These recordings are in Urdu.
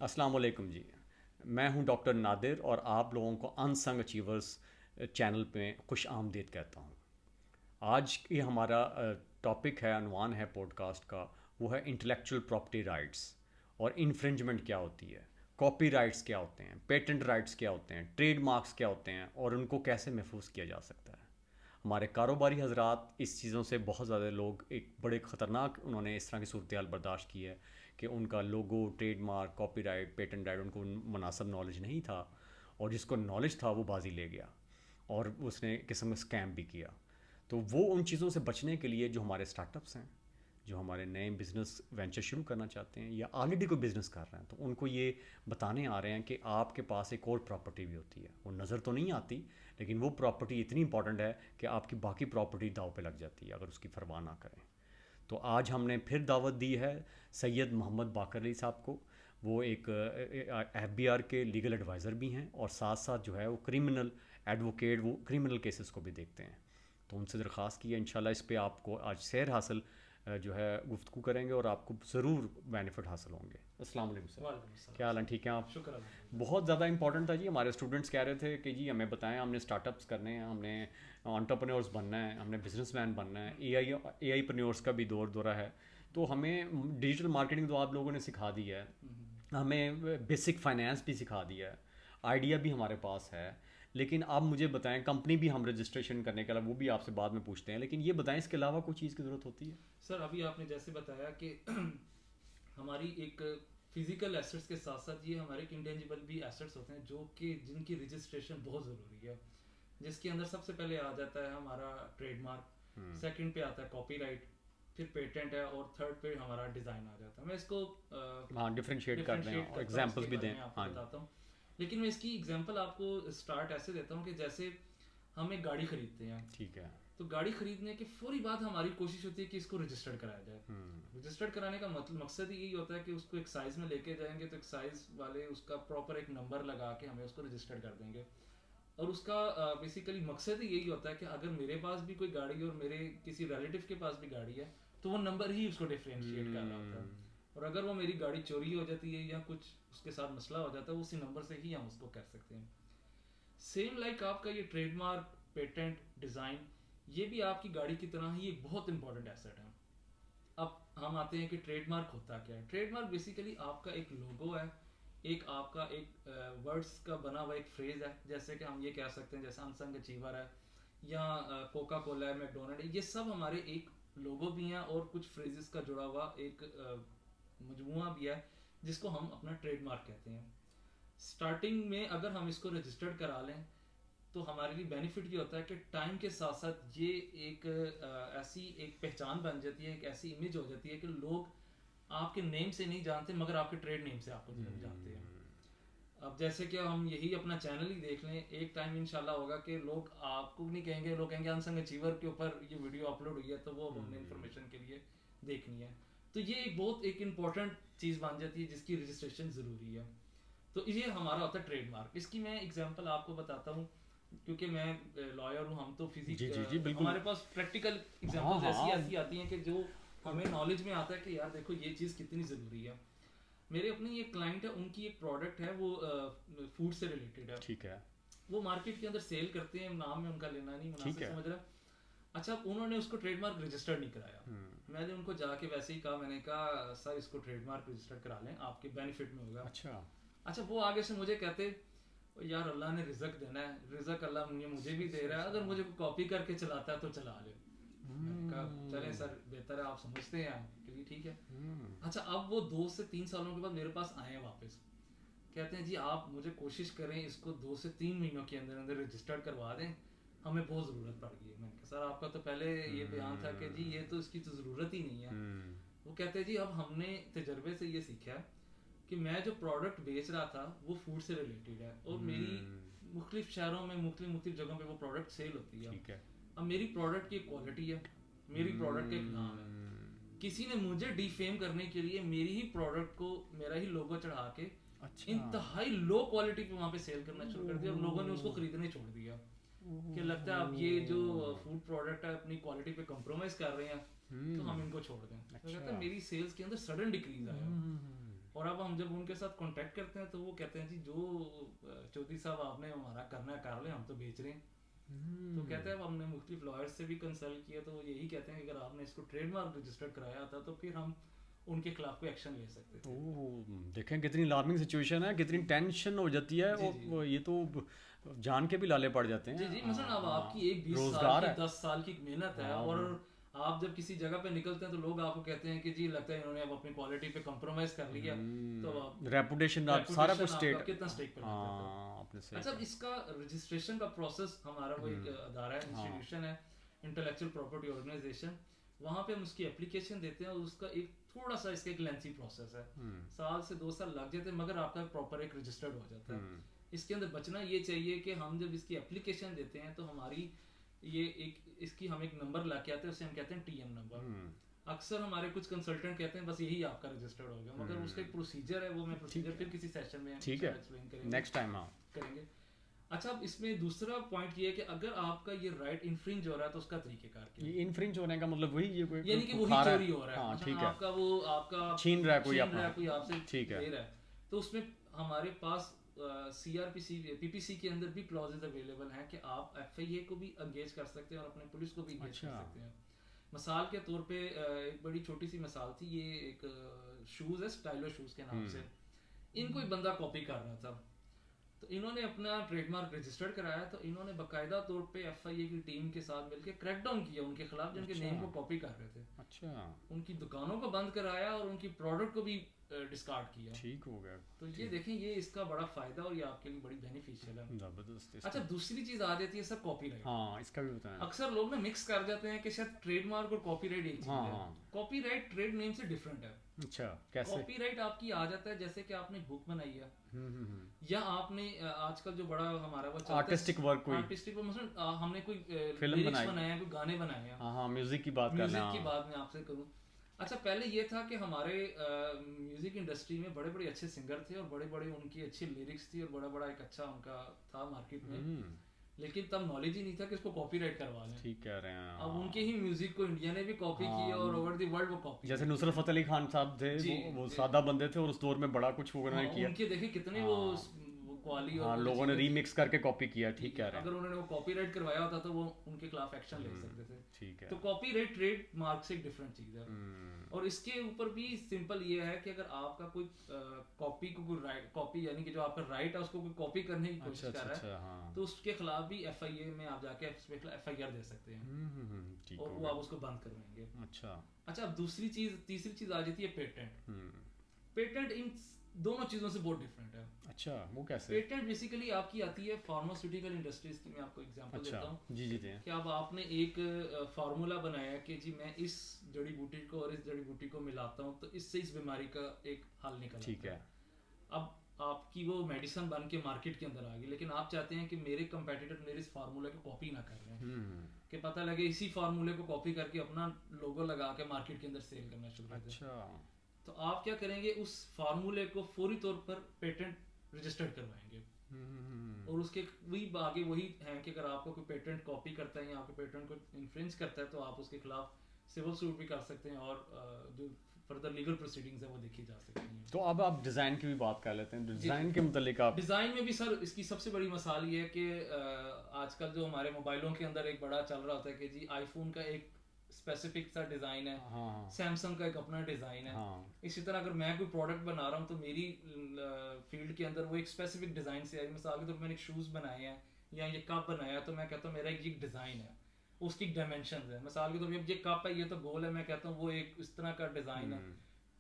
السلام علیکم جی. میں ہوں ڈاکٹر نادر اور آپ لوگوں کو انسنگ اچیورس چینل پہ خوش آمدید کہتا ہوں. آج کی ہمارا ٹاپک ہے، عنوان ہے پوڈ کاسٹ کا، وہ ہے انٹلیکچوئل پراپرٹی رائٹس اور انفرنجمنٹ کیا ہوتی ہے، کاپی رائٹس کیا ہوتے ہیں، پیٹنٹ رائٹس کیا ہوتے ہیں، ٹریڈ مارکس کیا ہوتے ہیں اور ان کو کیسے محفوظ کیا جا سکتا ہے. ہمارے کاروباری حضرات اس چیزوں سے بہت زیادہ لوگ ایک بڑے خطرناک انہوں نے اس طرح کی صورتحال برداشت کی ہے کہ ان کا logo, trademark, copyright, patent right ان کو مناسب نالج نہیں تھا، اور جس کو نالج تھا وہ بازی لے گیا اور اس نے قسم کا اسکیم بھی کیا. تو وہ ان چیزوں سے بچنے کے لیے جو ہمارے اسٹارٹ اپس ہیں، جو ہمارے نئے بزنس وینچر شروع کرنا چاہتے ہیں یا آلریڈی کوئی بزنس کر رہے ہیں، تو ان کو یہ بتانے آ رہے ہیں کہ آپ کے پاس ایک اور پراپرٹی بھی ہوتی ہے. وہ نظر تو نہیں آتی، لیکن وہ پراپرٹی اتنی امپورٹنٹ ہے کہ آپ کی باقی پراپرٹی داؤ پہ لگ جاتی ہے اگر اس کی پرواہ نہ کریں. تو آج ہم نے پھر دعوت دی ہے سید محمد باقر علی صاحب کو. وہ ایک ایف بی آر کے لیگل ایڈوائزر بھی ہیں اور ساتھ ساتھ جو ہے وہ کرمنل ایڈوکیٹ، وہ کرمنل کیسز کو بھی دیکھتے ہیں. تو ان سے درخواست کی ہے انشاءاللہ اس پہ آپ کو آج سیر حاصل جو ہے گفتگو کریں گے اور آپ کو ضرور بینیفٹ حاصل ہوں گے. السلام علیکم سر. وعلیکم السلام. کیا حال ہیں؟ ٹھیک ہیں آپ؟ شکر الحمد بہت زیادہ امپورٹنٹ تھا جی. ہمارے اسٹوڈنٹس کہہ رہے تھے کہ جی ہمیں بتائیں، ہم نے اسٹارٹ اپس کرنے ہیں، ہم نے انٹرپرینورس بننا ہے، ہم نے بزنس مین بننا ہے. اے آئی پرینورس کا بھی دورہ ہے. تو ہمیں ڈیجیٹل مارکیٹنگ تو آپ لوگوں نے سکھا دی ہے، ہمیں بیسک فائنینس بھی سکھا دیا ہے، آئیڈیا بھی ہمارے پاس ہے. لیکن آپ مجھے بتائیں، کمپنی بھی ہم رجسٹریشن کرنے کے علاوہ وہ بھی آپ سے بعد میں پوچھتے ہیں، لیکن یہ بتائیں اس کے علاوہ کوئی چیز کی ضرورت ہوتی ہے؟ سر ابھی آپ نے جیسے بتایا کہ ہماری ایک فزیکل ایسٹس کے ساتھ ساتھ یہ ہمارے ایک انٹینجیبل بھی ایسٹس ہوتے ہیں جو کہ جن کی رجسٹریشن بہت ضروری ہے، جس کے اندر سب سے پہلے آ جاتا ہے ہمارا ٹریڈ مارک، سیکنڈ پہ آتا ہے کاپی رائٹ، پھر پیٹنٹ ہے، اور تھرڈ پہ ہمارا ڈیزائن آ جاتا ہے. میں اس کو ڈفرینشیٹ کر دیں اور ایگزامپلس بھی دیں. آپ کو بتاتا ہوں، لیکن میں اس کی ایگزامپل آپ کو اسٹارٹ ایسے دیتا ہوں کہ جیسے ہم ایک گاڑی خریدتے ہیں. ٹھیک ہے. تو گاڑی خریدنے کے فوری بعد ہماری کوشش ہوتی ہے کہ اس کو رجسٹرڈ کرایا جائے. رجسٹرڈ کرانے کا مقصد یہی ہوتا ہے کہ اس کو ایک سائز میں لے کے جائیں گے تو ایک سائز والے اس کا پراپر ایک نمبر لگا کے ہمیں اس کو رجسٹرڈ کر دیں گے. اور اس کا بیسیکلی مقصد یہی ہوتا ہے کہ اگر میرے پاس بھی کوئی گاڑی اور میرے کسی ریلیٹیو کے پاس بھی گاڑی ہے تو وہ نمبر ہی اس کو ڈیفرینشیٹ کر رہا ہوتا ہے. اور اگر وہ میری گاڑی چوری ہو جاتی ہے یا کچھ اس کے ساتھ مسئلہ ہو جاتا ہے، اسی نمبر سے ہی ہم اس کو کر سکتے ہیں. سیم لائک آپ کا یہ ٹریڈ مارک، پیٹنٹ، ڈیزائن، یہ بھی آپ کی گاڑی کی طرح ہی ایک بہت امپورٹنٹ ایسٹ ہے. اب ہم آتے ہیں کہ ٹریڈ مارک ہوتا کیا ہے. ٹریڈ مارک بیسیکلی آپ کا ایک لوگو ہے، ایک آپ کا ایک ورڈز کا بنا ہوا ایک فریز ہے. جیسے کہ ہم یہ کہہ سکتے ہیں جیسے انسنگ اچیور ہے یا کوکا کولا ہے، میکڈونلڈ ہے، یہ سب ہمارے ایک لوگو بھی ہیں اور کچھ فریزز کا جڑا ہوا ایک مجموعہ بھی ہے جس کو ہم اپنا ٹریڈ مارک کہتے ہیں. اسٹارٹنگ میں اگر ہم اس کو رجسٹرڈ کرا لیں تو ہمارے لیے بینیفٹ یہ ہوتا ہے کہ ٹائم کے ساتھ ساتھ یہ ایک ایسی ایک پہچان بن جاتی ہے، ایک ایسی امیج ہو جاتی ہے کہ لوگ آپ کے نیم سے نہیں جانتے مگر آپ کے ٹریڈ نیم سے آپ کو جانتے ہیں. اب جیسے کہ ہم یہی اپنا چینل ہی دیکھ لیں، ایک ٹائم انشاءاللہ ہوگا کہ لوگ آپ کو نہیں کہیں گے، لوگ کہیں گے انسنگ اچیور کے اوپر یہ ویڈیو اپلوڈ ہوئی ہے تو وہ ہم نے انفارمیشن کے لیے دیکھنی ہے. تو یہ ایک بہت ایک امپورٹنٹ چیز بن جاتی ہے جس کی رجسٹریشن ضروری ہے. تو یہ ہمارا ہوتا ہے ٹریڈ مارک. اس کی میں اگزامپل آپ کو بتاتا ہوں کیونکہ میں لائر ہوں، ہم تو فزکس، ہمارے پاس پریکٹیکل ایگزامپلز ایسی آتی ہیں کہ جو ہمیں نالج میں آتا ہے کہ یار دیکھو یہ چیز کتنی ضروری ہے. میرے اپنے ایک کلائنٹ ہے، ان کی ایک پروڈکٹ ہے، وہ فوڈ سے ریلیٹڈ ہے. ٹھیک ہے. وہ مارکیٹ کے اندر سیل کرتے ہیں، نام میں ان کا لینا نہیں مناسب سمجھ رہا. اچھا انہوں نے اس کو ٹریڈ مارک رجسٹر نہیں کرایا. میں نے ان کو جا کے ویسے ہی کہا، میں نے کہا سر اس کو ٹریڈ مارک رجسٹر کرا لیں، آپ کے بینیفٹ میں ہوگا. اچھا وہ آگے سے مجھے کہتے یار اللہ نے رزق دینا ہے، رزق اللہ مجھے بھی دے رہا ہے، اگر مجھے کاپی کر کے چلاتا ہے تو چلا لے. میں نے کہا چلیں سر بہتر ہے آپ سمجھتے ہیں کہ ٹھیک ہے. اچھا اب وہ 2 سے 3 سالوں کے بعد میرے پاس آئے ہیں واپس، کہتے ہیں جی آپ مجھے کوشش کریں اس کو 2 سے 3 مہینوں کے اندر اندر رجسٹرڈ کروا دیں، ہمیں بہت ضرورت پڑ گئی ہے. میں نے کہا سر آپ کا تو پہلے یہ بیان تھا کہ جی یہ تو اس کی تو ضرورت ہی نہیں ہے. وہ کہتے ہیں جی اب ہم نے تجربے سے یہ سیکھا ہے کہ میں جو پروڈکٹ بیچ رہا تھا وہ فوڈ سے ریلیٹڈ ہے اور میری مختلف شہروں میں مختلف جگہوں پہ وہ پروڈکٹ سیل ہوتی ہے. اب میری پروڈکٹ کی کوالٹی ہے، میری پروڈکٹ کا ایک نام ہے. کسی نے مجھے ڈی فیم کرنے کے لیے میری ہی پروڈکٹ کو میرا ہی لوگو چڑھا کے انتہائی لو کوالٹی پہ وہاں پہ سیل کرنا شروع کر دیا اور لوگوں نے اس کو خریدنے چھوڑ دیا کہ لگتا ہے اب یہ جو فوڈ پروڈکٹ ہے اپنی کوالٹی پہ کمپرومائز کر رہے ہیں تو ہم ان کو چھوڑ دیں. میری سیلز کے اندر سڈن ڈکریز آیا. اور اب ہم جب ان کے ساتھ کانٹیکٹ کرتے ہیں تو وہ کہتے ہیں جی جو چودھری صاحب آپ نے ہمارا کرنا ہے کر لیں, ہم تو بیچ رہے ہیں. تو کہتے ہیں اب ہم نے مختلف لائرس سے بھی کنسلٹ کیا تو وہ یہی کہتے ہیں کہ اگر آپ نے اس کو ٹریڈ مارک رجسٹر کرایا تھا تو پھر ہم ان کے خلاف کوئی ایکشن لے سکتے تھے. دیکھیں کتنی الارمنگ سچویشن ہے, کتنی ٹینشن ہو جاتی ہے, اور یہ تو جان کے بھی لالے پڑ جاتے ہیں. جی جی, مثلا اب آپ کی ایک 20 سال روزگار کی ہے, 10 سال کی محنت ہے, اور آپ جب کسی جگہ پہ نکلتے ہیں تو لوگ آپ کو کہتے ہیں کہ جی لگتا ہے انہوں نے اب اپنی کوالٹی پہ کمپرومائز کر لیا, تو ریپوٹیشن سارا کچھ اسٹیٹ. کتنا اسٹیک پہ لگتا تھا. اچھا, اس کا رجسٹریشن کا پروسیس, ہمارا وہ ایک ادارہ ہے, انسٹیٹیوشن ہے, انٹلیکچوئل پراپرٹی آرگنائزیشن, وہاں پہ ہم اس کی اپلیکیشن دیتے ہیں, اور اس کا ایک تھوڑا سا اس کا ایک لینتھی پروسیس ہے, 1 سے 2 سال لگ جاتے ہیں, مگر آپ کا پراپر ایک رجسٹرڈ ہو جاتا ہے. اس کے اندر بچنا یہ چاہیے کہ ہم جب اس کی اپلیکیشن دیتے ہیں تو ہماری یہ ایک اس کی ہم ایک نمبر لا کے آتے ہیں, اسے ہم کہتے ہیں ٹی ایم نمبر. اکثر ہمارے کچھ کنسلٹنٹ کہتے ہیں بس یہی آپ کا رجسٹرڈ ہو گیا, مگر اس کا ایک پروسیجر ہے, وہ میں پروسیجر پھر کسی سیشن میں ایکسپلین نیکسٹ ٹائم کریں گے. اچھا, اب اس میں دوسرا پوائنٹ یہ ہے کہ اگر آپ کا یہ رائٹ انفرنج ہو رہا ہے تو اس کا طریقہ کار کیا ہے. انفرنج ہونے کا مطلب وہی یعنی کہ وہی چوری ہو رہا ہے, آپ کا وہ آپ کا چھین رہا ہے کوئی آپ سے لے رہا ہے. تو اس میں ہمارے پاس سی آر پی سی پی پی سی کے اندر بھی کلوزز اویلیبل ہیں کہ آپ ایف آئی اے کو بھی انگیج کر سکتے ہیں اور اپنے پولیس کو بھی انگیج کر سکتے ہیں. مثال کے طور پہ ایک بڑی چھوٹی سی مثال تھی, یہ ایک شوز ہے اسٹائلو شوز کے نام سے, ان کو ایک بندہ کاپی کر رہا تھا, تو انہوں نے اپنا ٹریڈ مارک رجسٹرڈ کرایا, تو انہوں نے باقاعدہ طور پہ ایف آئی اے کی ٹیم کے ساتھ مل کے کریک ڈاؤن کیا ان کے خلاف جن کے نیم کو کاپی کر رہے تھے. اچھا, ان کی دکانوں کو بند کرایا اور ان کی پروڈکٹ کو بھی ڈسکارڈ کیا. ٹھیک ہو گیا. تو یہ دیکھیں, یہ اس کا بڑا فائدہ اور یہ آپ کے لیے بڑی بینیفیشیل ہے. زبردست. اچھا, دوسری چیز آ جاتی ہے سر کاپی رائٹ. ہاں, اس کا بھی بتائیں. اکثر لوگ نا مکس کر جاتے ہیں کہ شاید ٹریڈ مارک اور کاپی رائٹ ایک چیز ہے. کاپی رائٹ ٹریڈ نیم سے ڈفرینٹ ہے. اچھا, کیسے؟ کاپی رائٹ آپ کی آ جاتا ہے جیسے کہ آپ نے بک بنائی ہے, یا آپ نے آج کل جو بڑا ہمارا وہ آرٹسٹک ورک, کوئی آرٹسٹک مثلا ہم نے کوئی فلم بنایا ہے, کوئی گانے بنائے ہیں. ہاں, میوزک کی بات کرنا, میوزک کی بات میں آپ سے کروں. اچھا, پہلے یہ تھا کہ ہمارے میوزک انڈسٹری میں بڑے بڑے اچھے سنگر تھے اور بڑے بڑے ان کی اچھی لیرکس تھی اور بڑا بڑا ایک اچھا ان کا تھا مارکیٹ میں, لیکن تب نالج ہی نہیں تھا کہ اس کو کاپی رائٹ کروا لیں. ٹھیک کہہ رہے ہیں. اب ان کے ہی میوزک کو انڈیا نے بھی کاپی کیا اور اوور دی ورلڈ وہ کاپی, جیسے نصرت فتح علی خان صاحب تھے, وہ سادہ بندے تھے اور اس دور میں بڑا کچھ انہوں نے کیا. ان کے دیکھیں کتنے وہ کوالی, اور لوگوں نے ری مکس کر کے کاپی کیا. ٹھیک کہہ رہے ہیں. اگر انہوں نے وہ کاپی رائٹ کروایا ہوتا تو وہ ان کے خلاف ایکشن لے سکتے تھے. ٹھیک ہے. تو کاپی رائٹ ٹریڈ مارک سے ایک ڈفرینٹ چیز ہے, اور اس کے اوپر بھی سمپل یہ ہے کہ اگر آپ کا کوئی کاپی کو کوئی رائٹ کاپی یعنی کہ جو آپ کا رائٹ ہے اس کو کوئی کاپی کرنے کی کوشش کر رہا ہے, تو اس کے خلاف بھی ایف آئی اے میں آپ جا کے ایف آئی آر دے سکتے ہیں اور وہ آپ اس کو بند کروائیں گے. اچھا, اب تیسری چیز آ جاتی ہے پیٹنٹ. پیٹنٹ ان دونوں چیزوں سے بہت ڈفرینٹ ہے. اچھا, وہ کیسے؟ پیٹنٹ بیسیکلی آپ کی آتی ہے فارماسیوٹیکل انڈسٹریز کی. میں آپ کو ایگزامپل دیتا ہوں. جی جی دیں. کہ اب آپ نے ایک فارمولا بنایا کہ جی میں اس جڑی بوٹی کو اور اس جڑی بوٹی کو ملاتا ہوں تو اس سے اس بیماری کا ایک حل نکل. ٹھیک ہے. اب آپ کی وہ میڈیسن بن کے مارکیٹ کے اندر آ گئی, لیکن آپ چاہتے ہیں کہ میرے کمپیٹیٹر میرے اس فارمولے کو کاپی نہ کر رہے ہیں, کہ پتہ لگے اسی فارمولے کو کاپی کر کے اپنا لوگو لگا کے مارکیٹ کے اندر سیل کرنا شروع کر دیں. اچھا, تو آپ کیا کریں گے, اس فارمولے کو فوری طور پر پیٹنٹ رجسٹرڈ کروائیں گے, اور اس کے وہی آگے وہی ہیں کہ اگر آپ کو کوئی پیٹنٹ کاپی کرتا ہے یا آپ کے پیٹنٹ کو انفرینج کرتا ہے تو آپ اس کے خلاف سول سوٹ بھی کر سکتے ہیں, اور جو فردر لیگل پروسیڈنگز ہیں وہ دیکھی جا سکتی ہیں. تو اب آپ ڈیزائن کی بھی بات کر لیتے ہیں. ڈیزائن کے متعلق آپ ڈیزائن میں بھی سر اس کی سب سے بڑی مثال یہ ہے کہ آج کل جو ہمارے موبائلوں کے اندر ایک بڑا چل رہا ہوتا ہے کہ جی آئی فون کا ایک اسپیسیفک سا ڈیزائن ہے, سیمسنگ کا ایک اپنا ڈیزائن ہے. اسی طرح اگر میں کوئی پروڈکٹ بنا رہا ہوں تو میری فیلڈ کے اندر وہ ایک اسپیسیفک ڈیزائن سے آئی. مثال کے طور پر میں نے ایک شوز بنائے ہیں یا یہ کپ بنایا ہے, تو میں کہتا ہوں میرا ایک ڈیزائن ہے, اس کی ڈائمینشنز ہے. مثال کے طور پر یہ کپ ہے, یہ تو گول ہے, میں کہتا ہوں وہ ایک اس طرح کا ڈیزائن ہے,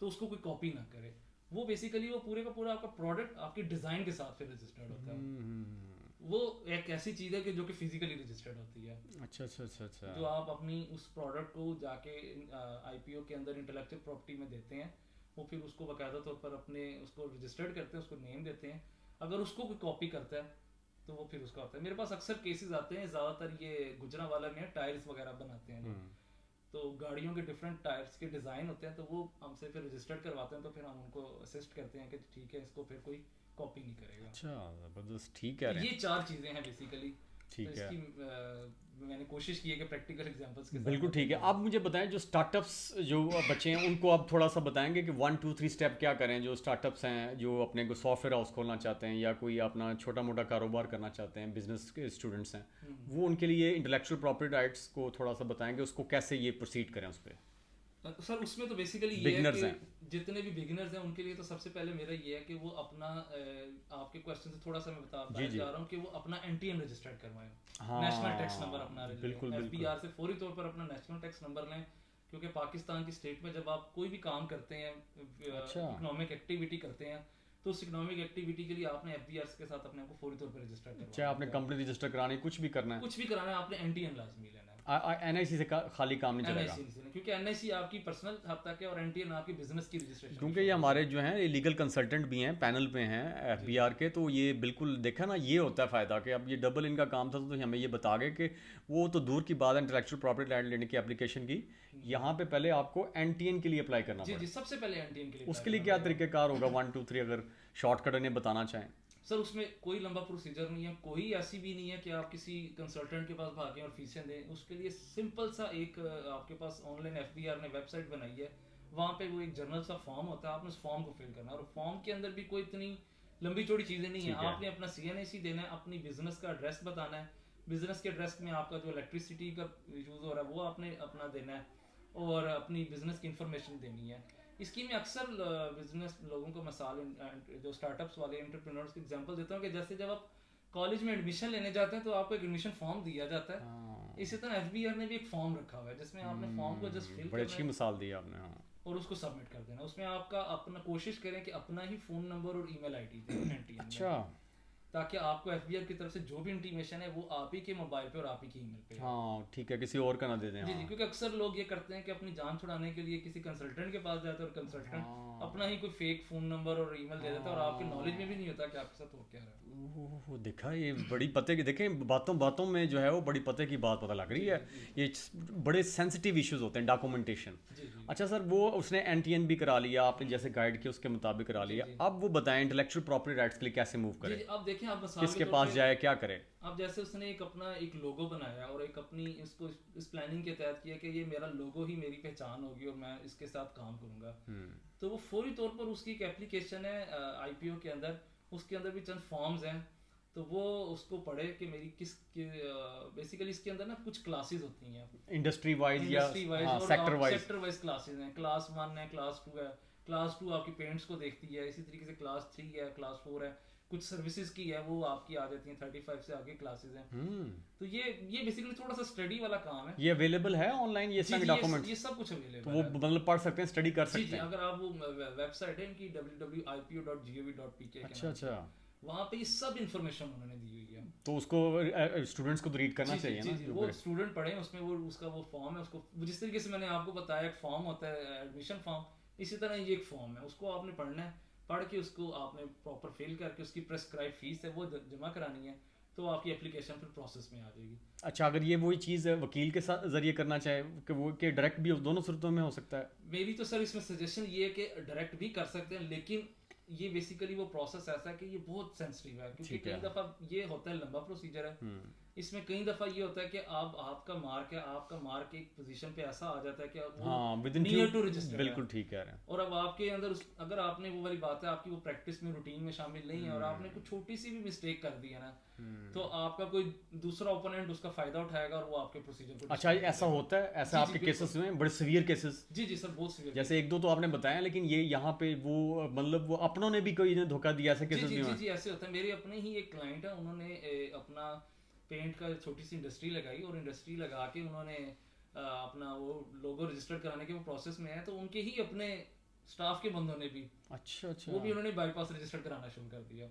تو اس کو کوئی کاپی نہ کرے. وہ بیسیکلی وہ پورے کا پورا آپ کا پروڈکٹ آپ کے ڈیزائن کے ساتھ پھر رجسٹرڈ ہوتا ہے. وہ ایک ایسی چیز ہے کہ جو کہ فزیکلی رجسٹرڈ ہوتی ہے. اچھا اچھا اچھا اچھا, جو آپ اپنی اس پروڈکٹ کو جا کے آئی پی او کے اندر انٹلیکچوئل پراپرٹی میں دیتے ہیں, وہ پھر اس کو باقاعدہ طور پر اپنے اس کو رجسٹرڈ کرتے ہیں, اس کو نیم دیتے ہیں. اگر اس کو کوئی کاپی کرتا ہے تو وہ پھر اس کا ہوتا ہے. میرے پاس اکثر کیسز آتے ہیں, زیادہ تر یہ گجرانوالہ میں ٹائرس وغیرہ بناتے ہیں, تو گاڑیوں کے ڈفرینٹ ٹائرس کے ڈیزائن ہوتے ہیں, تو وہ ہم سے پھر رجسٹرڈ کرواتے ہیں, تو پھر ہم ان کو اسسٹ کرتے ہیں کہ ٹھیک ہے اس کو پھر کوئی کاپی نہیں کرے گا. اچھا, زبردست. ٹھیک ہے. یہ 4 چیزیں ہیں بیسیکلی. تو اس کی میں نے کوشش کی ہے کہ پریکٹیکل ایگزامپلس کے ساتھ. بالکل ٹھیک ہے. آپ مجھے بتائیں جو اسٹارٹ اپس جو بچے ہیں ان کو آپ تھوڑا سا بتائیں گے کہ 1 2 3 اسٹیپ کیا کریں جو اسٹارٹ اپس ہیں جو اپنے کو سافٹ ویئر ہاؤس کھولنا چاہتے ہیں یا کوئی اپنا چھوٹا موٹا کاروبار کرنا چاہتے ہیں, بزنس کے اسٹوڈنٹس ہیں, وہ ان کے لیے انٹلیکچوئل پراپرٹی رائٹس کو تھوڑا سا بتائیں گے اس کو کیسے یہ پروسیڈ کریں اس پہ. سر اس میں تو بیسیکلی یہ ہے کہ جتنے بھی بگنرز ہیں ان کے لیے تو سب سے پہلے میرا یہ ہے کہ وہ اپنا آپ کے کوشچن سے تھوڑا سا میں بتا جا رہا ہوں کہ وہ اپنا NTN رجسٹرڈ کروائیں, نیشنل ٹیکس نمبر اپنا FBR سے فوری طور پر اپنا نیشنل ٹیکس نمبر لیں, کیونکہ پاکستان کی اسٹیٹ میں جب آپ کوئی بھی کام کرتے ہیں, اکنامک ایکٹیویٹی کرتے ہیں, تو اس اکنامک ایکٹیویٹی کے لیے آپ نے FBR کے ساتھ اپنے آپ کو فوری طور پر رجسٹر کرنا ہے. چاہے آپ نے کمپنی رجسٹر کرانی کچھ بھی کرنا ہے, آپ نے NTN لازمی لینا ہے. NIC سے خالی کام نہیں چلے گا, کیونکہ NIC آپ کی پرسنل حد تک ہے اور NTN آپ کی بزنس کی رجسٹریشن. کیونکہ یہ ہمارے جو ہیں لیگل کنسلٹنٹ بھی ہیں, پینل پہ ہیں FBR کے, تو یہ بالکل دیکھا نا یہ ہوتا ہے فائدہ کہ اب یہ ڈبل ان کا کام تھا تو ہمیں یہ بتا گئے کہ وہ تو دور کی بات ہے انٹلیکچوئل پراپرٹی رائٹ لینے کی اپلیکیشن کی, یہاں پہ پہلے آپ کو NTN کے لیے اپلائی کرنا پڑے. جی سب سے پہلے NTN کے لیے. اس کے لیے کیا طریقہ کار ہوگا 1 2 3 اگر شارٹ کٹ انہیں بتانا چاہیں. سر اس میں کوئی لمبا پروسیجر نہیں ہے, کوئی ایسی بھی نہیں ہے کہ آپ کسی کنسلٹنٹ کے پاس بھاگیں اور فیسیں دیں. اس کے لیے سمپل سا ایک آپ کے پاس آن لائن FBR نے ویب سائٹ بنائی ہے, وہاں پہ وہ ایک جرنل سا فارم ہوتا ہے, آپ نے اس فارم کو فل کرنا ہے, اور فارم کے اندر بھی کوئی اتنی لمبی چوڑی چیزیں نہیں ہیں. آپ نے اپنا CNAC دینا ہے, اپنی بزنس کا ایڈریس بتانا ہے, بزنس کے ایڈریس میں آپ کا جو الیکٹریسٹی کا یوز ہو رہا ہے وہ آپ نے اپنا دینا ہے, اور اپنی بزنس کی انفارمیشن دینی ہے. اس کی میں اکثر بزنس لوگوں کو مثال جو اسٹارٹ اپس والے انٹرپرینورس کی ایگزامپل دیتا ہوں کہ جیسے جب آپ کالج میں ایڈمیشن لینے جاتے ہیں تو آپ کو ایک ایڈمیشن فارم دیا جاتا ہے, اسی طرح FBR نے بھی ایک فارم رکھا ہوا ہے جس میں آپ نے فارم کو جسٹ فل بڑی اچھی مثال دی آپ نے, اور اس کو سبمٹ کر دینا. اس میں آپ کا اپنا کوشش کریں کہ اپنا ہی فون نمبر اور ای میل ID دیں, اچھا, تاکہ آپ کو FBR کی طرف سے جو بھی انٹیمیشن ہے وہ آپ ہی کے موبائل پہ اور آپ ہی کی ای میل پہ. ہاں ٹھیک ہے, کسی اور کا نہ دے دیں. جی کیونکہ اکثر لوگ یہ کرتے ہیں کہ اپنی جان چھڑانے کے لیے کسی کنسلٹنٹ کے پاس جاتے ہیں اور کنسلٹنٹ اپنا ہی کوئی فیک فون نمبر اور ای میل دے دیتا ہے, اور آپ کے نالج میں بھی نہیں ہوتا کہ آپ کے ساتھ ہو کیا رہا ہے. دیکھا یہ بڑی پتے کی, دیکھیں باتوں میں جو ہے وہ بڑی پتے کی بات پتہ لگ رہی ہے. یہ بڑے سینسٹیو ایشوز ہوتے ہیں, ڈاکومنٹیشن. اچھا سر, وہ اس نے NTN بھی کرا لیا, آپ نے جیسے گائیڈ کیا اس کے مطابق کرا لیا, اب وہ بتائیں انٹلیکچوئل پراپرٹی رائٹس کے لیے کیسے موو کرے, اب دیکھیں آپ کس کے پاس جائے, کیا کرے. اب جیسے اس نے ایک اپنا ایک لوگو بنایا اور ایک اپنی اس کو اس پلاننگ کے تحت کیا کہ یہ میرا لوگو ہی میری پہچان ہوگی اور میں اس کے ساتھ کام کروں گا, تو وہ فوری طور پر اس کی ایک اپلیکیشن ہے IPO کے اندر, اس کے اندر بھی چند فارمز ہیں, تو وہ اس کو پڑھے کہ میری کس بیسیکلی اس کے اندر نا کچھ کلاسز ہوتی ہیں انڈسٹری وائز یا سیکٹر وائز کلاسز ہیں. کلاس 1 ہے, کلاس 2 ہے, کلاس 2 آپ کی پینٹس کو دیکھتی ہے, اسی طریقے سے کلاس 3 ہے, کلاس 4 ہے, کچھ سروسز کی ہے وہ آپ کی آ جاتی ہیں, 35 سے آگے کلاسز ہیں. تو یہ بیسیکلی تھوڑا سا اسٹڈی والا کام ہے. یہ اویلیبل ہے آن لائن, یہ سب ڈاکومنٹ, یہ سب کچھ اویلیبل ہے, وہ مطلب پڑھ سکتے ہیں, اسٹڈی کر سکتے ہیں. اگر آپ وہ ویب سائٹ ہے ان کی www.ipo.gov.pk, اچھا, وہاں پہ یہ سب انفارمیشن انہوں نے دی ہوئی ہے, تو اس کو اسٹوڈنٹس کو ریڈ کرنا چاہیے نا. وہ اسٹوڈنٹ پڑھیں, اس میں وہ اس کا وہ فارم ہے, اس کو جس طریقے سے میں نے آپ کو بتایا ایک فارم ہوتا ہے ایڈمیشن فارم, اسی طرح یہ ایک فارم ہے, اس کو آپ نے پڑھنا ہے, پڑھ کے اس کو آپ نے پراپر فل کر کے اس کی پرسکرائب فیس ہے وہ جمع کرانی ہے, تو آپ کی اپلیکیشن پھر پروسیس میں آ جائے گی. اچھا, اگر یہ وہی چیز وکیل کے ساتھ ذریعے کرنا چاہے کہ وہ کہ ڈائریکٹ بھی دونوں صورتوں میں ہو سکتا ہے. میری تو سر اس میں سجیشن یہ ہے کہ ڈائریکٹ بھی کر سکتے ہیں, لیکن یہ بیسیکلی وہ پروسیس ایسا ہے کہ یہ بہت سینسٹیو ہے, کیونکہ کئی دفعہ یہ ہوتا ہے لمبا پروسیجر ہے, اس میں کئی دفعہ یہ ہوتا ہے کہ آپ کا مارک ہے, آپ کا مارک ایک پوزیشن پہ ایسا آ جاتا ہے کہ وہ نیئر ٹو رجسٹر, بالکل ٹھیک ہے, اور اب آپ کے اندر اگر آپ نے وہ والی بات ہے آپ کی وہ پریکٹس میں روٹین میں شامل نہیں ہے اور آپ نے کوئی چھوٹی سی بھی مسٹیک کر دی ہے نا, تو آپ کا کوئی دوسرا اوپوننٹ اس کا فائدہ اٹھائے گا اور وہ آپ کے پروسیجر کو. اچھا, ایسا ہوتا ہے, ایسا آپ کے کیسز ہوئے ہیں بڑے سیویئر کیسز؟ جی سر, بہت سیویئر, جیسے 1-2 تو آپ نے بتایا, لیکن یہ یہاں پہ وہ مطلب وہ اپنوں نے بھی کوئی دھوکہ دیا, ایسے کیسز بھی ہیں؟ جی ایسے ہوتا ہے. میرے اپنے ہی ایک کلائنٹ ہے, انہوں نے اپنا پینٹ کا چھوٹی سی انڈسٹری لگائی, اور انڈسٹری لگا کے انہوں نے اپنا وہ لوگو رجسٹر کرانے کے وہ پروسیس میں ہے, تو ان کے ہی اپنے اسٹاف کے بندوں نے بھی وہ بھی انہوں نے بائی پاس رجسٹر کرانا شروع کر دیا.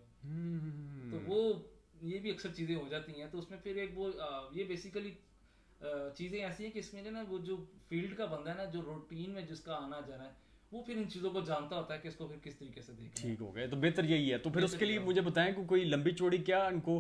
تو وہ یہ بھی اکثر چیزیں ہو جاتی ہیں, تو اس میں پھر ایک وہ یہ بیسیکلی چیزیں ایسی ہیں کہ اس میں نا وہ جو فیلڈ کا بندہ ہے نا, جو روٹین میں جس کا آنا جانا ہے, وہ پھر ان چیزوں کو جانتا ہوتا ہے کہ اس کو پھر کس طریقے سے دیکھنا ہے. ٹھیک ہو گیا, تو بہتر یہی ہے. تو پھر اس کے لیے مجھے بتائیں کہ کوئی لمبی چوڑی کیا ان کو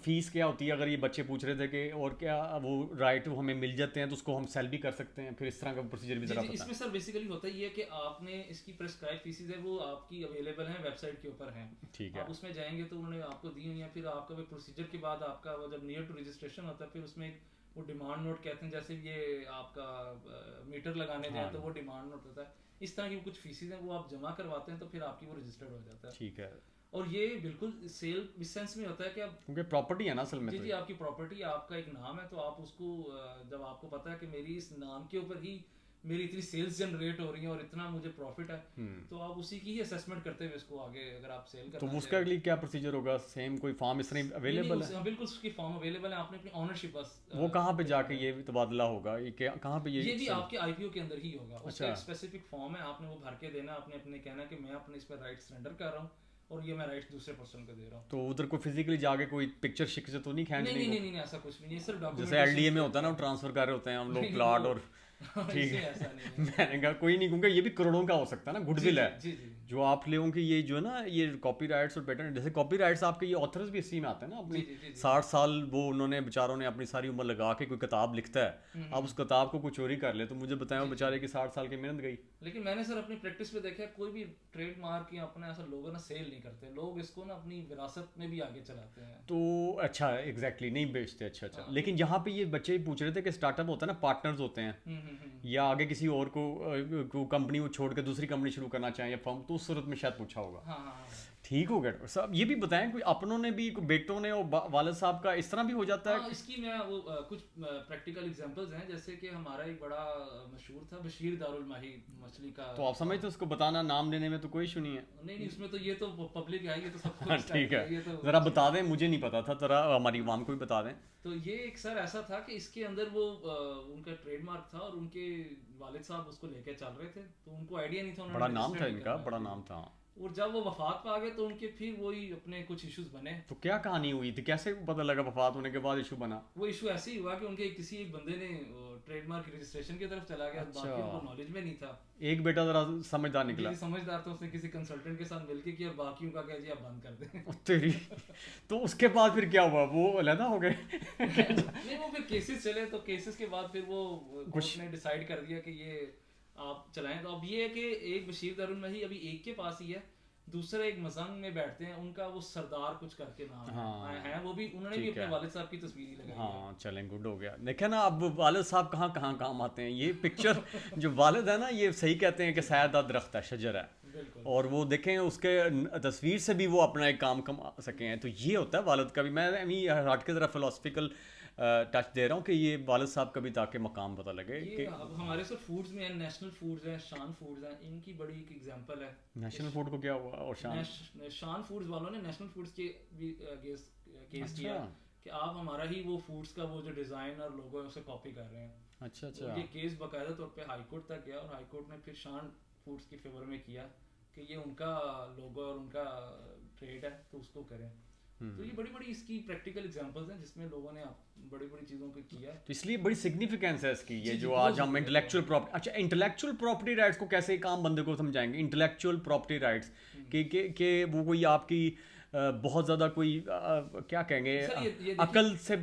فیس کیا ہوتی ہے, اگر یہ بچے پوچھ رہے تھے کہ اور کیا وہ رائٹ ہمیں مل جاتے ہیں تو اس کو ہم سیل بھی کر سکتے ہیں, پھر اس طرح کا پروسیجر بھی ذرا اس بتائیں. میں سر بیسیکلی ہوتا یہ ہے کہ آپ نے اس کی پرسکرائب فیسز ہے وہ آپ کی اویلیبل ہیں ویب سائٹ کے اوپر ہیں. ٹھیک ہے, آپ اس میں جائیں گے تو انہوں نے آپ کو دی ہوئی ہیں. پھر آپ کا وہ پروسیجر کے بعد آپ کا جب نیئر ٹو رجسٹریشن ہوتا ہے پھر اس میں وہ ڈیمانڈ نوٹ کہتے ہیں, جیسے یہ آپ کا میٹر لگانے جائیں تو وہ ڈیمانڈ نوٹ ہوتا ہے. اس طرح کی کچھ فیسز ہیں وہ آپ جمع کرواتے ہیں تو پھر آپ کی وہ رجسٹرڈ ہو جاتا ہے. ٹھیک ہے, اور یہ بالکل سیل اس سینس میں ہوتا ہے کہ اب کیونکہ پراپرٹی ہے نا اصل میں. جی آپ کی پراپرٹی, آپ کا ایک نام ہے, تو آپ اس کو جب آپ کو پتا ہے کہ میری اس نام کے اوپر ہی میری اتنی سیلز جنریٹ ہو رہی ہیں اور اتنا مجھے پروفٹ ہے, تو آپ اسی کی ہی اسیسمنٹ کرتے ہوئے اس کو آگے اگر آپ سیل کرنا تو اس کے لیے کیا پروسیجر ہوگا؟ سیم کوئی فارم اس طرح اویلیبل ہے؟ بالکل اس کی فارم اویلیبل ہے. آپ نے اپنی اونرشپ بس وہ کہاں پہ جا کے یہ تبادلہ ہوگا, یہ کہاں پہ یہ بھی آپ کے آئی پی او کے اندر ہی ہوگا. اس کا ایک اسپیسیفک فارم ہے, آپ نے وہ بھر کے دینا, آپ نے اپنے کہنا کہ میں اپنے اس پہ رائٹ سرنڈر کر رہا ہوں اور یہ میں رائٹ دوسرے پرسن کو دے رہا ہوں. تو ادھر کوئی فزیکلی جا کے کوئی پکچر شکچر تو نہیں کھینچ نہیں نہیں ایسا کچھ بھی نہیں سر. جیسے ایل ڈی اے میں ہوتا ہے نا, ٹرانسفر کر رہے ہوتے ہیں ہم لوگ پلاٹ, اور ٹھیک ہے میں نے کہا کوئی نہیں, کیونکہ یہ بھی کروڑوں کا ہو سکتا ہے نا, گڈ ول ہے جو آپ لوگوں کی. یہ جو ہے نا یہ کاپی رائٹس اور پیٹنٹ, جیسے کاپی رائٹس آپ کے یہ آتھرز بھی اسی میں آتے ہیں نا, اپنی 60 سال وہ انہوں نے بیچاروں نے اپنی ساری عمر لگا کے کوئی کتاب لکھتا ہے, اب اس کتاب کو کوئی چوری کر لے تو مجھے بتائیں وہ بیچارے کی 60 سال کی محنت گئی. لیکن میں نے سر اپنی پریکٹس میں دیکھا کوئی بھی ٹریڈ مارک یا اپنا ایسا لوگو نا سیل نہیں کرتے لوگ, اس کو نا اپنی وراثت میں بھی آگے چلاتے ہیں. تو اچھا ایگزیکٹلی نہیں بیچتے. اچھا لیکن یہاں پہ یہ بچے پوچھ رہے تھے کہ اسٹارٹ اپ ہوتا ہے نا, پارٹنرز ہوتے ہیں یا آگے کسی اور کو کمپنی وہ چھوڑ کے دوسری کمپنی شروع کرنا چاہیں یا فرم, تو اس صورت میں شاید پوچھا ہوگا. ٹھیک ہو گیا صاحب. یہ بھی بتائیں کوئی اپنوں نے بھی بیٹوں نے اور والد صاحب کا اس طرح بھی ہو جاتا ہے؟ اس کی میں وہ کچھ پریکٹیکل ایگزامپلز ہیں, جیسے کہ ہمارا ایک بڑا مشہور تھا بشیر دارالماہی مچھلی کا. تو آپ سمجھتے اس کو بتانا نام لینے میں تو کوئی ایشو نہیں ہے؟ نہیں اس میں تو یہ تو پبلک ہے, یہ تو سب کچھ ٹھیک ہے, ذرا بتا دیں, مجھے نہیں پتا تھا, ذرا ہماری عوام کو بھی بتا دیں. تو یہ ایک سر ایسا تھا کہ اس کے اندر وہ ان کا ٹریڈ مارک تھا اور ان کے والد صاحب اس کو لے کے چل رہے تھے, تو ان کو آئیڈیا نہیں تھا. بڑا نام تھا ان کا, بڑا نام تھا. اور جب وہ وفات پہ آ گئے تو ان کے پھر وہی اپنے کچھ ایشوز بنے. تو کیا کہانی ہوئی تھی, کیسے پتہ لگا وفات ہونے کے بعد ایشو بنا؟ وہ ایشو ایسے ہی ہوا کہ ان کے کسی ایک بندے نے ٹریڈ مارک رجسٹریشن کی طرف چلا گیا, باقی ان کو نالج میں نہیں تھا. ایک بیٹا ذرا سمجھدار نکلا, سمجھدار تھا, اس نے کسی کنسلٹنٹ کے ساتھ مل کے کیا اور باقیوں کا کہا جی آپ بند کر دیں. تیری تو اس کے بعد پھر کیا ہوا, وہ علیحدہ ہو گئے؟ نہیں وہ پھر کیسز چلے, تو کیسز کے بعد پھر وہ کورٹ نے ڈیسائیڈ کر دیا کہ یہ آپ چلائیں. تو اب یہ ہے کہ ایک بشیر دارالمحی ابھی ایک کے پاس ہی ہے, دوسرا ایک مزنگ میں بیٹھتے ہیں, ان کا وہ سردار کچھ کر کے نام ہے, وہ بھی انہوں نے بھی اپنے والد صاحب کی تصویر ہی لگائی. ہاں چلیں گڈ ہو گیا. دیکھیں نا اب والد صاحب کہاں کہاں کام آتے ہیں. یہ پکچر جو والد ہے نا, یہ صحیح کہتے ہیں کہ سایہ درخت ہے, شجر ہے, اور وہ دیکھیں اس کے تصویر سے بھی وہ اپنا ایک کام کما سکے ہیں. تو یہ ہوتا ہے والد کا بھی. میں ہٹ کے ذرا فلاسفیکل ٹچ دے رہا ہوں کہ یہ والد صاحب کا بھی تاکہ مقام پتہ لگے. کہ ہمارے سر فوڈز میں نیشنل فوڈز ہیں, شان فوڈز ہیں, ان کی بڑی ایک ایگزامپل ہے. نیشنل فوڈ کو کیا ہوا؟ اور شان فوڈز والوں نے نیشنل فوڈز کے بھی کیس کیا کہ آپ ہمارا ہی وہ فوڈز کا وہ جو ڈیزائن اور لوگو ہے اسے کاپی کر رہے ہیں. اچھا یہ کیس باقاعدہ طور پہ ہائی کورٹ تک گیا, اور ہائی کورٹ نے پھر شان فوڈز کے فیور میں کیا کہ یہ ان کا لوگو اور ان کا ٹریڈ ہے تو اس کو کریں. تو یہ بڑی بڑی اس کی پریکٹیکل ایگزامپلز ہیں جس میں لوگوں نے بڑی بڑی چیزوں کو کیا, تو اس لیے بڑی سگنیفیکینس ہے اس کی. یہ جو آج ہم انٹلیکچوئل پراپرٹی, اچھا انٹلیکچوئل پراپرٹی رائٹس کو کیسے ایک عام بندے کو سمجھائیں گے؟ انٹلیکچوئل پراپرٹی رائٹس کہ وہ کوئی آپ کی بہت زیادہ کوئی کیا کہیں گے عقل سے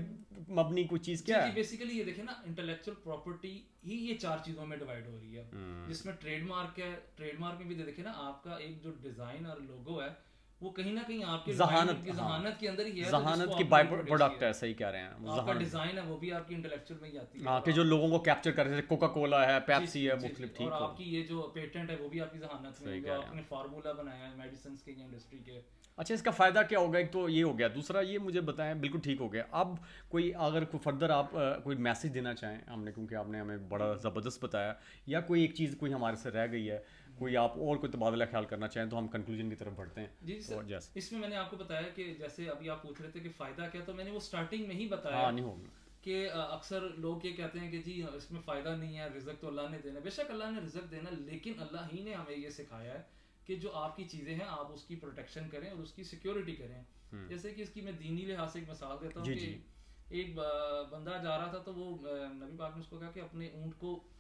مبنی کوئی چیز کیا ہے؟ بیسیکلی یہ دیکھیں نا, انٹلیکچوئل پراپرٹی ہی یہ 4 چیزوں میں ڈیوائڈ ہو رہی ہے, جس میں ٹریڈ مارک ہے. ٹریڈ مارک میں بھی دیکھیں نا, آپ کا ایک جو ڈیزائن اور لوگو ہے وہ کہیں نہ کہیں آپ کے ذہانت کے اندر ہی ہے, ذہانت کی بائی پروڈکٹ ہے. صحیح کہہ رہے ہیں, آپ کا ڈیزائن ہے وہ بھی آپ کی انٹلیکچوئل میں ہی آتی ہے. ہاں کہ جو لوگوں کو کیپچر کر رہے ہیں, کوکا کولا ہے, پیپسی ہے, مختلف. ٹھیک ہے, اور آپ کی یہ جو پیٹنٹ ہے وہ بھی آپ کی ذہانت میں, جو آپ نے فارمولا بنایا ہے میڈیسنز کے یا انڈسٹری کے. اچھا اس کا فائدہ کیا ہوگا؟ ایک تو یہ ہو گیا, دوسرا یہ مجھے بتائیں. بالکل ٹھیک ہو گیا. اب کوئی اگر کوئی فردر آپ کوئی میسج دینا چاہیں, ہم نے کیونکہ آپ نے ہمیں بڑا زبردست بتایا, یا کوئی ایک چیز کوئی ہمارے سے رہ گئی ہے, کوئی آپ اور کوئی تبادلہ خیال کرنا چاہیں, تو ہم کنکلوژن کی طرف بڑھتے ہیں. جی سر, اس میں نے آپ کو بتایا کہ جیسے ابھی آپ پوچھ رہے تھے کہ فائدہ کیا, تو میں نے وہ اسٹارٹنگ میں ہی بتایا کہ اکثر لوگ یہ کہتے ہیں کہ جی اس میں فائدہ نہیں ہے, رزق تو اللہ نے دینا. بے شک اللہ نے رزق دینا, لیکن اللہ ہی نے ہمیں یہ سکھایا ہے کہ جو آپ کی چیزیں ہیں آپ اس کی پروٹیکشن کریں اور اس کی سیکیورٹی کریں. جیسے کہ اس کی میں دینی لحاظ سے ایک مثال دیتا ہوں کہ ایک بندہ جا رہا تھا, تو وہ نبی پاک نے اس کو کہا کہ اپنے اونٹ کو